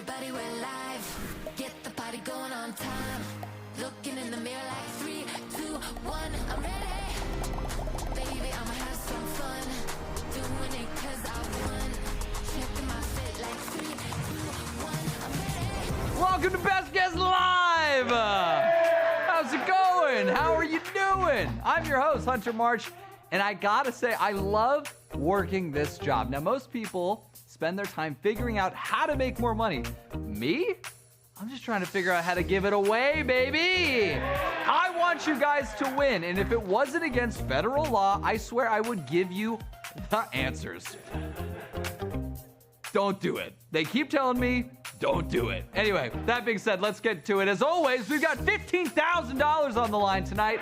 Everybody, we're live. Get the party going on time. Looking in the mirror like 3, 2, 1. I'm ready. Baby, I'ma have some fun. Doing it 'cause I won. Checking my fit like 3, 2, 1. I'm ready. Welcome to Best Guess Live. How's it going? How are you doing? I'm your host, Hunter March, and I gotta say, I love working this job. Now, most people spend their time figuring out how to make more money. Me? I'm just trying to figure out how to give it away, baby. I want you guys to win, and if it wasn't against federal law, I swear I would give you the answers. Don't do it. They keep telling me, don't do it. Anyway, that being said, let's get to it. As always, we've got $15,000 on the line tonight.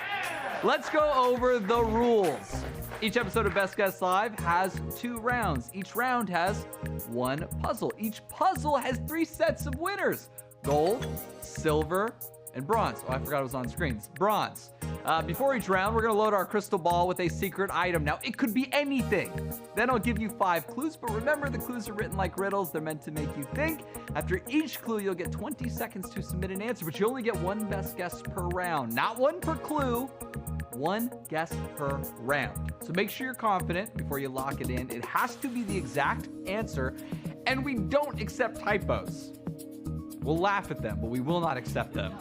Let's go over the rules. Each episode of Best Guess Live has 2 rounds. Each round has 1 puzzle. Each puzzle has 3 sets of winners: gold, silver, and bronze. Oh, I forgot it was on screens. Bronze. Before each round, we're going to load our crystal ball with a secret item. Now, it could be anything. Then I'll give you 5 clues, but remember, the clues are written like riddles. They're meant to make you think. After each clue, you'll get 20 seconds to submit an answer, but you only get 1 best guess per round. Not 1 per clue, 1 guess per round. So make sure you're confident before you lock it in. It has to be the exact answer, and we don't accept typos. We'll laugh at them, but we will not accept them.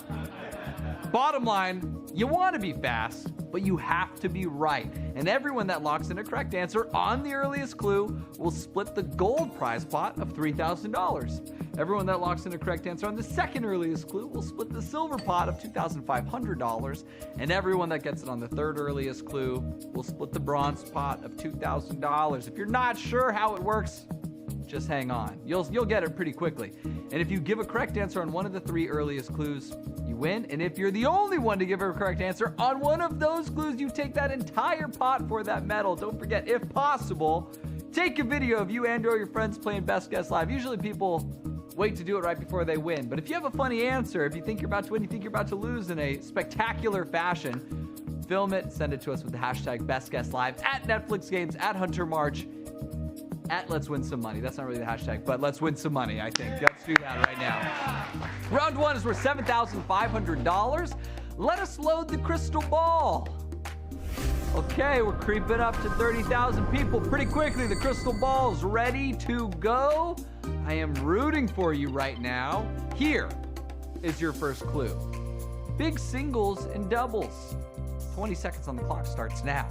Bottom line, you want to be fast, but you have to be right. And everyone that locks in a correct answer on the earliest clue will split the gold prize pot of $3,000. Everyone that locks in a correct answer on the second earliest clue will split the silver pot of $2,500. And everyone that gets it on the third earliest clue will split the bronze pot of $2,000. If you're not sure how it works, just hang on. You'll get it pretty quickly. And if you give a correct answer on one of the 3 earliest clues, you win. And if you're the only one to give a correct answer on one of those clues, you take that entire pot for that medal. Don't forget, if possible, take a video of you and or your friends playing Best Guess Live. Usually people wait to do it right before they win. But if you have a funny answer, if you think you're about to win, you think you're about to lose in a spectacular fashion, film it, send it to us with the hashtag Best Guess Live at Netflix Games, at Hunter March, at Let's Win Some Money. That's not really the hashtag, but let's win some money, I think. Let's do that right now. Round 1 is worth $7,500. Let us load the crystal ball. Okay, we're creeping up to 30,000 people pretty quickly. The crystal ball's ready to go. I am rooting for you right now. Here is your first clue. Big singles and doubles. 20 seconds on the clock starts now.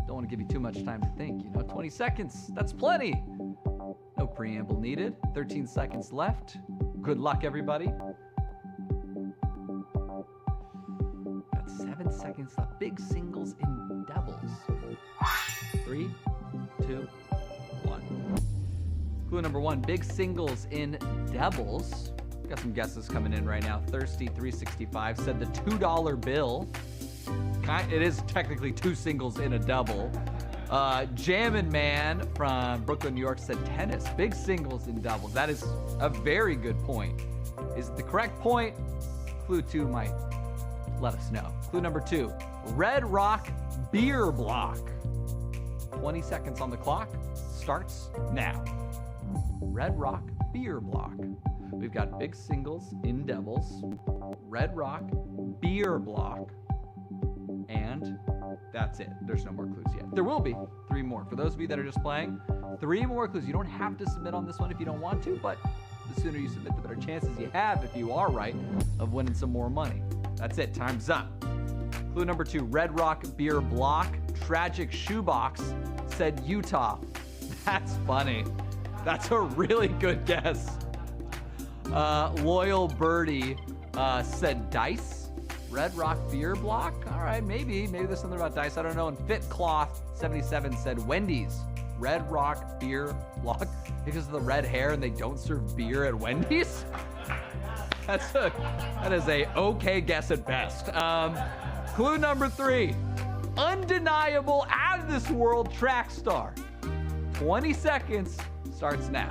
Don't want to give you too much time to think, 20 seconds, that's plenty. No preamble needed. 13 seconds left. Good luck, everybody. Got 7 seconds left. Big singles and doubles. 3, 2, 1. Clue number 1, big singles in doubles. Got some guesses coming in right now. Thirsty365 said the $2 bill. It is technically 2 singles in a double. Jammin' Man from Brooklyn, New York said tennis. Big singles in doubles. That is a very good point. Is it the correct point? Clue 2 might let us know. Clue number 2, Red Rock Beer Block. 20 seconds on the clock. Starts now. Red Rock Beer Block. We've got big singles in doubles. Red Rock Beer Block. And that's it. There's no more clues yet. There will be 3 more. For those of you that are just playing, 3 more clues. You don't have to submit on this one if you don't want to, but the sooner you submit, the better chances you have, if you are right, of winning some more money. That's it. Time's up. Clue number 2, Red Rock Beer Block. Tragic Shoebox said Utah. That's funny. That's a really good guess. Loyal Birdie said Dice. Red Rock Beer Block? All right, maybe there's something about dice. I don't know. And Fit Cloth 77 said Wendy's. Red Rock Beer Block because of the red hair and they don't serve beer at Wendy's? That is a okay guess at best. Clue number 3, undeniable out of this world track star. 20 seconds starts now.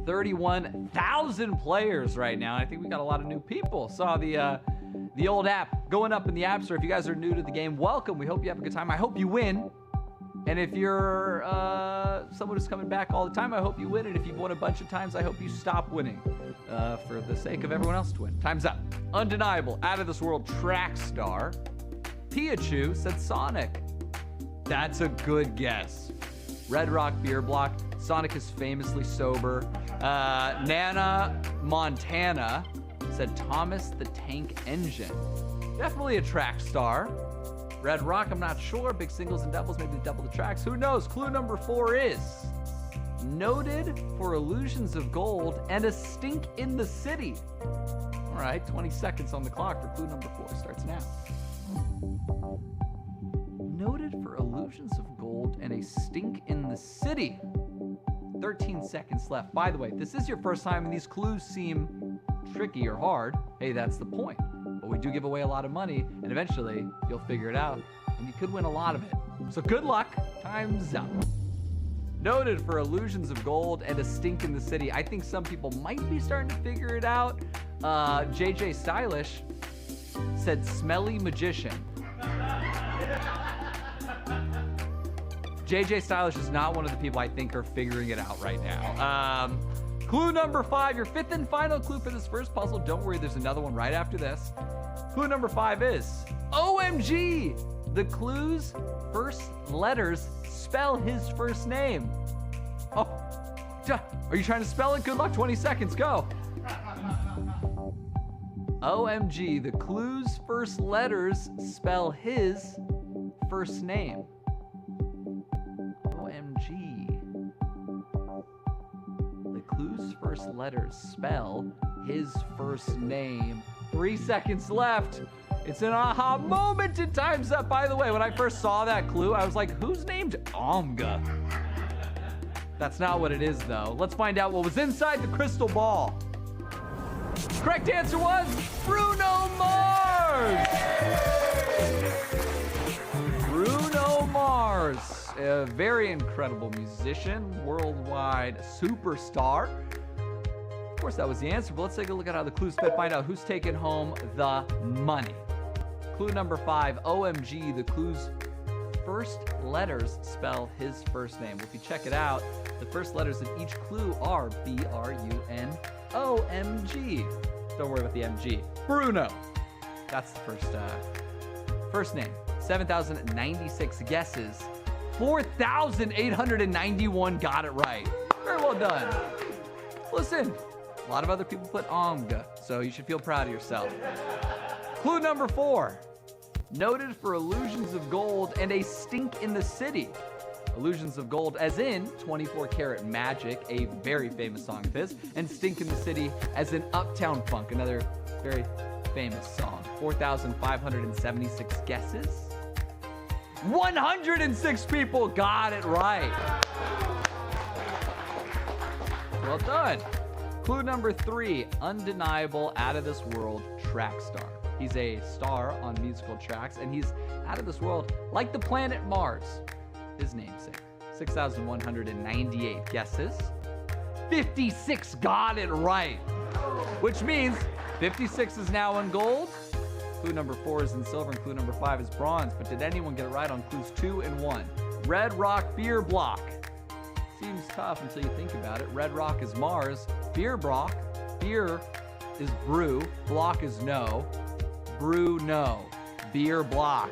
31,000 players right now. I think we got a lot of new people. Saw the old app going up in the App Store. If you guys are new to the game, welcome. We hope you have a good time. I hope you win. And if you're someone who's coming back all the time, I hope you win. And if you've won a bunch of times, I hope you stop winning for the sake of everyone else to win. Time's up. Undeniable, out of this world track star. Piachu said Sonic. That's a good guess. Red Rock Beer Block. Sonic is famously sober. Nana Montana said Thomas the Tank Engine. Definitely a track star. Red Rock, I'm not sure. Big singles and doubles, maybe double the tracks. Who knows? Clue number 4 is noted for illusions of gold and a stink in the city. All right, 20 seconds on the clock for clue number 4. Starts now. Noted for illusions of gold and a stink in the city. 13 seconds left. By the way, this is your first time and these clues seem tricky or hard. Hey, that's the point. But we do give away a lot of money, and eventually you'll figure it out, and you could win a lot of it. So good luck. Time's up. Noted for illusions of gold and a stink in the city. I think some people might be starting to figure it out. JJ Stylish said Smelly Magician. JJ Stylish is not one of the people I think are figuring it out right now. Clue number 5, your 5th and final clue for this first puzzle. Don't worry, there's another one right after this. Clue number 5 is OMG. The clue's first letters spell his first name. Oh, are you trying to spell it? Good luck, 20 seconds, go. OMG, the clue's first letters spell his first name. Clue's first letters spell his first name. 3 seconds left. It's an aha moment and time's up. By the way, when I first saw that clue, I was like, who's named Omga? That's not what it is, though. Let's find out what was inside the crystal ball. Correct answer was Bruno Mars. Bruno Mars. A very incredible musician, worldwide superstar. Of course, that was the answer, but let's take a look at how the clues fit, find out who's taking home the money. Clue number 5, OMG, the clue's first letters spell his first name. Well, if you check it out, the first letters of each clue are B-R-U-N-O-M-G. Don't worry about the M-G. Bruno. That's the first name. 7,096 guesses. 4,891 got it right. Very well done. Listen, a lot of other people put Omga, so you should feel proud of yourself. Clue number 4. Noted for illusions of gold and a stink in the city. Illusions of gold as in 24 Karat Magic, a very famous song of his, and stink in the city as in Uptown Funk, another very famous song. 4,576 guesses. 106 people got it right. Well done. Clue number 3, undeniable, out of this world track star. He's a star on musical tracks, and he's out of this world like the planet Mars. His namesake. 6,198 guesses. 56 got it right, which means 56 is now in gold. Clue number 4 is in silver, and clue number 5 is bronze. But did anyone get it right on clues 2 and 1? Red Rock Beer Block. Seems tough until you think about it. Red Rock is Mars. Beer Block. Beer is brew. Block is no. Brew no. Beer Block.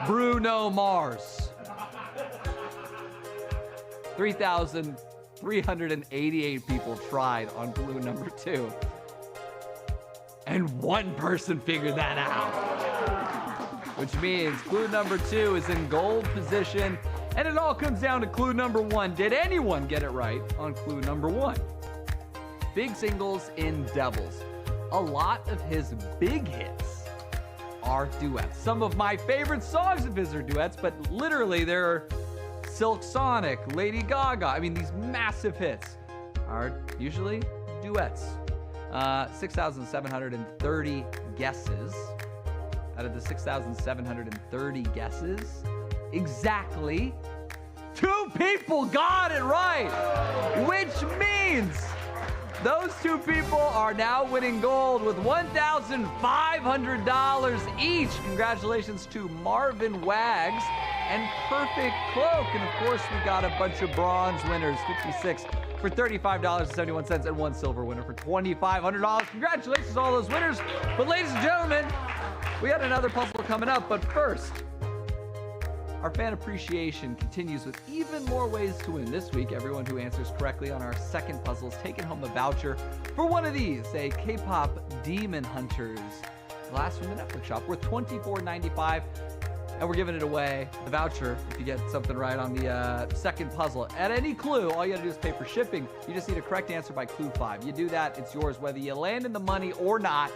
Bruno Mars. 3,388 people tried on clue number 2. And one person figured that out. Which means clue number 2 is in gold position. And it all comes down to clue number 1. Did anyone get it right on clue number 1? Big singles in doubles. A lot of his big hits are duets. Some of my favorite songs of his are duets, but literally they're Silk Sonic, Lady Gaga. I mean, these massive hits are usually duets. 6,730 guesses. Out of the 6,730 guesses, exactly 2 people got it right, which means those 2 people are now winning gold with $1,500 each. Congratulations to Marvin Wags and Perfect Cloak. And of course, we got a bunch of bronze winners, 56 for $35.71, and one silver winner for $2,500. Congratulations to all those winners. But ladies and gentlemen, we got another puzzle coming up. But first, our fan appreciation continues with even more ways to win. This week, everyone who answers correctly on our second puzzle is taking home a voucher for one of these, a K-pop Demon Hunters glass from the Netflix shop worth $24.95. And we're giving it away, the voucher, if you get something right on the second puzzle. At any clue, all you gotta do is pay for shipping. You just need a correct answer by clue 5. You do that, it's yours, whether you land in the money or not.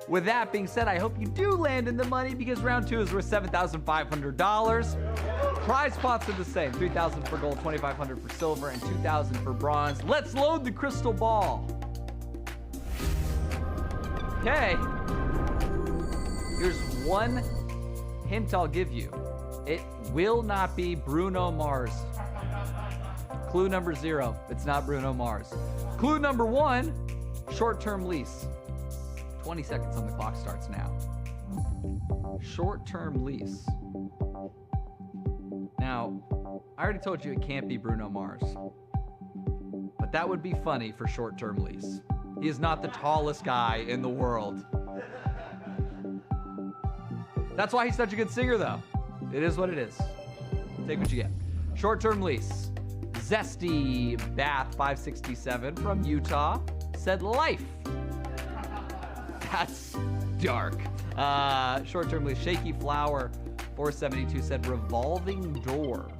With that being said, I hope you do land in the money because round 2 is worth $7,500. Prize spots are the same, $3,000 for gold, $2,500 for silver, and $2,000 for bronze. Let's load the crystal ball. Okay. Here's one hint I'll give you. It will not be Bruno Mars. Clue number 0, it's not Bruno Mars. Clue number 1, short-term lease. 20 seconds on the clock starts now. Short-term lease. Now, I already told you it can't be Bruno Mars. But that would be funny for short-term lease. He is not the tallest guy in the world. That's why he's such a good singer, though. It is what it is. Take what you get. Short-term lease. Zesty Bath 567 from Utah said life. That's dark. Short-term lease. Shaky Flower 472 said revolving door.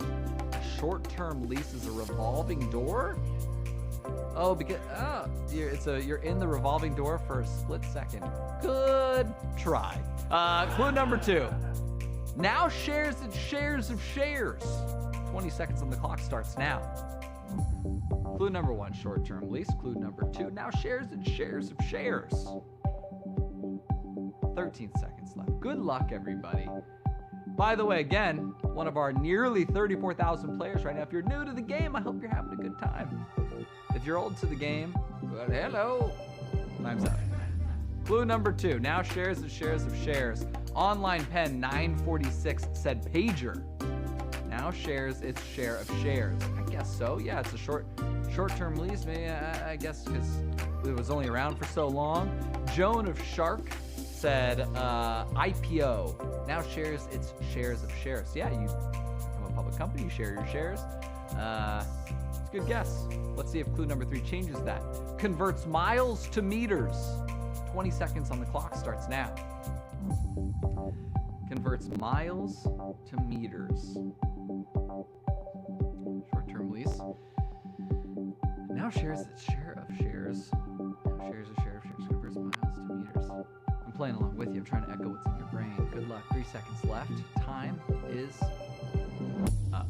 Short-term lease is a revolving door? Oh, because you're in the revolving door for a split second. Good try. Clue number 2. Now shares and shares of shares. 20 seconds on the clock starts now. Clue number 1, short-term lease. Clue number 2, now shares and shares of shares. 13 seconds left. Good luck, everybody. By the way, again, one of our nearly 34,000 players right now. If you're new to the game, I hope you're having a good time. If you're old to the game, well, hello. Time's up. Clue number 2, now shares and shares of shares. Online Pen 946 said pager. Now shares its share of shares. I guess so. Yeah, it's a short-term lease. Maybe I guess because it was only around for so long. Joan of Shark said IPO. Now shares its shares of shares. Yeah, you become a public company, you share your shares. It's a good guess. Let's see if clue number 3 changes that. Converts miles to meters. 20 seconds on the clock starts now. Converts miles to meters. Short-term lease. Now shares its share of shares. Now shares a share of shares. Converts miles to meters. I'm playing along with you. I'm trying to echo what's in your brain. Good luck. 3 seconds left. Time is up.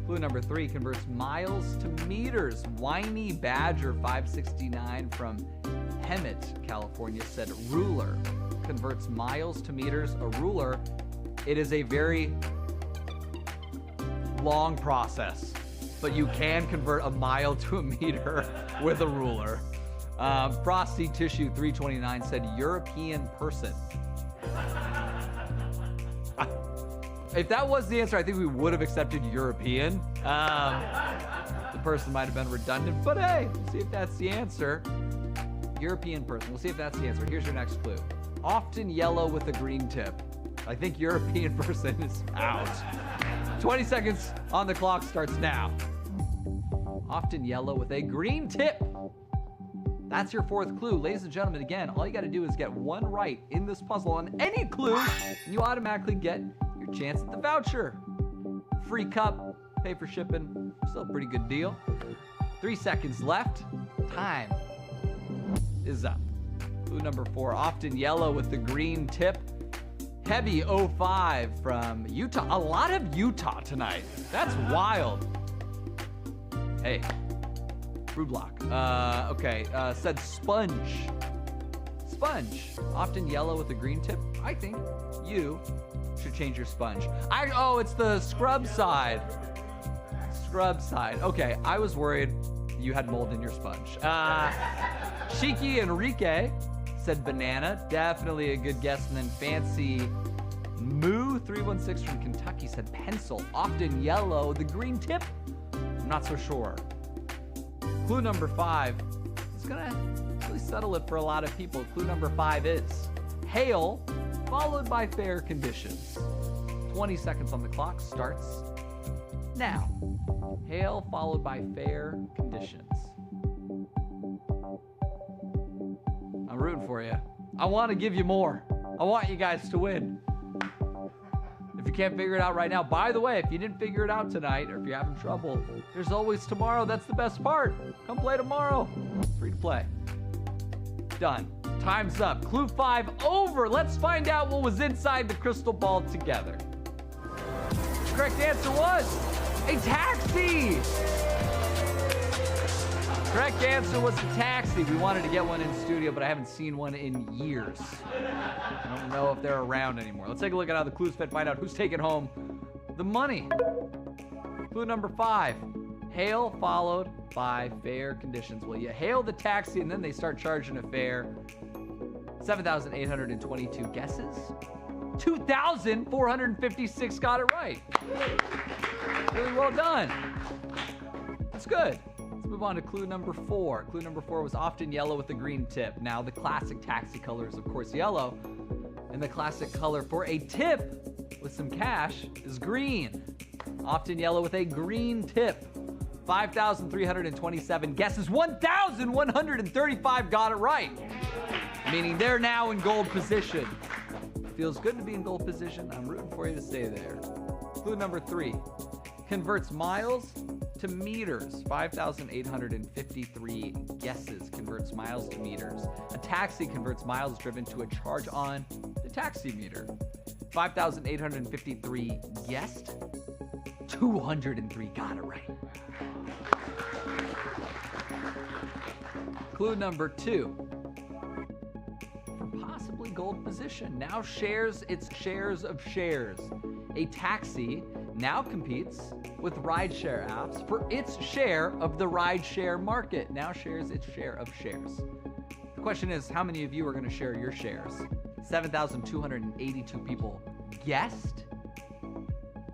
Clue number 3, converts miles to meters. Whiny Badger 569 from Hemet, California said ruler. Converts miles to meters. A ruler, it is a very long process, but you can convert a mile to a meter with a ruler. Frosty Tissue 329 said European person. If that was the answer, I think we would have accepted European. The person might have been redundant, but hey, we'll see if that's the answer. European person. We'll see if that's the answer. Here's your next clue. Often yellow with a green tip. I think European person is out. 20 seconds on the clock starts now. Often yellow with a green tip. That's your 4th clue. Ladies and gentlemen, again, all you got to do is get one right in this puzzle on any clue, and you automatically get your chance at the voucher. Free cup, pay for shipping, still a pretty good deal. 3 seconds left. Time is up. Clue number 4, often yellow with the green tip. Heavy 05 from Utah. A lot of Utah tonight. That's wild. Hey, Fruit Block. Okay, said sponge. Sponge, often yellow with a green tip. I think you should change your sponge. Oh, it's the scrub side. Scrub side. Okay, I was worried you had mold in your sponge. Shiki Enrique said banana. Definitely a good guess. And then Fancy Moo316 from Kentucky said pencil, often yellow, the green tip. I'm not so sure. Clue number 5 is gonna really settle it for a lot of people. Clue number 5 is hail, followed by fair conditions. 20 seconds on the clock starts now. Hail, followed by fair conditions. I'm rooting for you. I want to give you more. I want you guys to win. If you can't figure it out right now, by the way, if you didn't figure it out tonight, or if you're having trouble, there's always tomorrow. That's the best part. Come play tomorrow. Free to play. Done. Time's up. Clue 5 over. Let's find out what was inside the crystal ball together. The correct answer was a taxi. Correct answer was a taxi. We wanted to get one in studio, but I haven't seen one in years. I don't know if they're around anymore. Let's take a look at how the clues fit, find out who's taking home the money. Clue number 5. Hail followed by fair conditions. Well, you hail the taxi and then they start charging a fare. 7,822 guesses. 2,456 got it right. Really well done. That's good. Let's move on to clue number 4. Clue number 4 was often yellow with a green tip. Now, the classic taxi color is, of course, yellow. And the classic color for a tip with some cash is green. Often yellow with a green tip. 5,327 guesses. 1,135 got it right. Meaning they're now in gold position. Feels good to be in gold position. I'm rooting for you to stay there. Clue number 3. Converts miles to meters. 5,853 guesses. Converts miles to meters. A taxi converts miles driven to a charge on the taxi meter. 5,853 guessed. 203 got it right. Clue number 2. For possibly gold position, now shares its shares of shares. A taxi now competes with rideshare apps for its share of the rideshare market. Now shares its share of shares. The question is, how many of you are going to share your shares? 7,282 people guessed.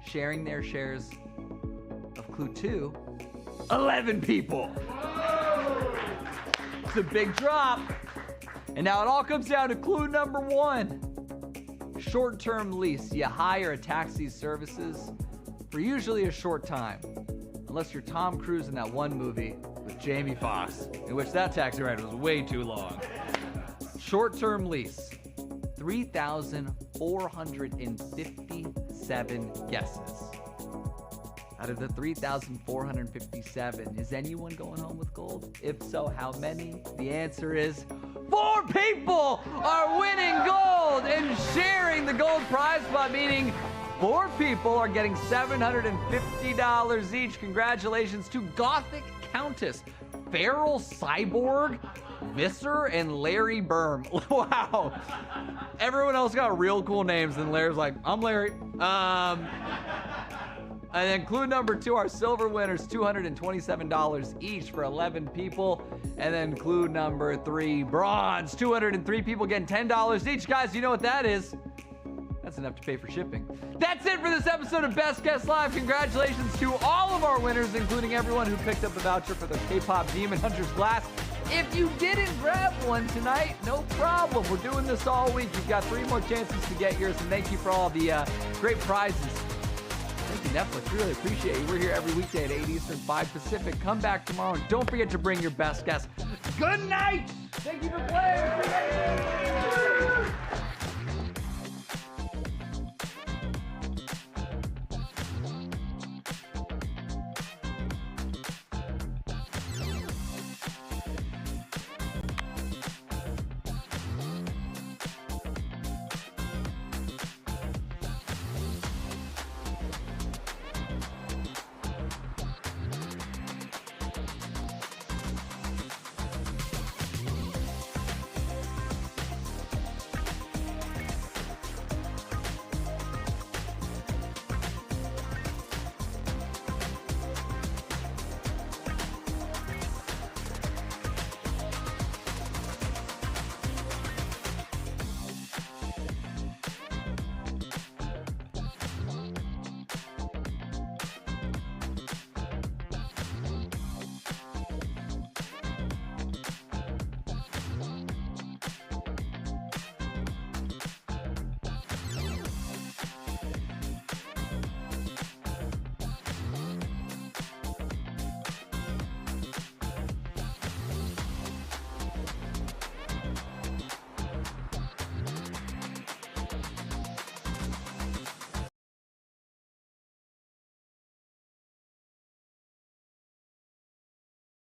Sharing their shares of clue 2, 11 people. It's a big drop. And now it all comes down to clue number 1. Short-term lease. You hire a taxi's services for usually a short time. Unless you're Tom Cruise in that one movie with Jamie Foxx, in which that taxi ride was way too long. Short-term lease. 3,457 guesses. Out of the 3,457, is anyone going home with gold? If so, how many? The answer is 4 people are winning gold and sharing the gold prize pot, meaning 4 people are getting $750 each. Congratulations to Gothic Countess, Feral Cyborg, Visser, and Larry Berm. Wow. Everyone else got real cool names, and Larry's like, I'm Larry. And then clue number 2, our silver winners, $227 each for 11 people. And then clue number 3, bronze, 203 people getting $10 each. Guys, you know what that is? That's enough to pay for shipping. That's it for this episode of Best Guess Live. Congratulations to all of our winners, including everyone who picked up a voucher for the K-Pop Demon Hunters glass. If you didn't grab one tonight, no problem. We're doing this all week. You've got 3 more chances to get yours, and thank you for all the great prizes. Thank you, Netflix. Really appreciate you. We're here every weekday at 8 Eastern, 5 Pacific. Come back tomorrow, and don't forget to bring your best guess. Good night! Thank you for playing.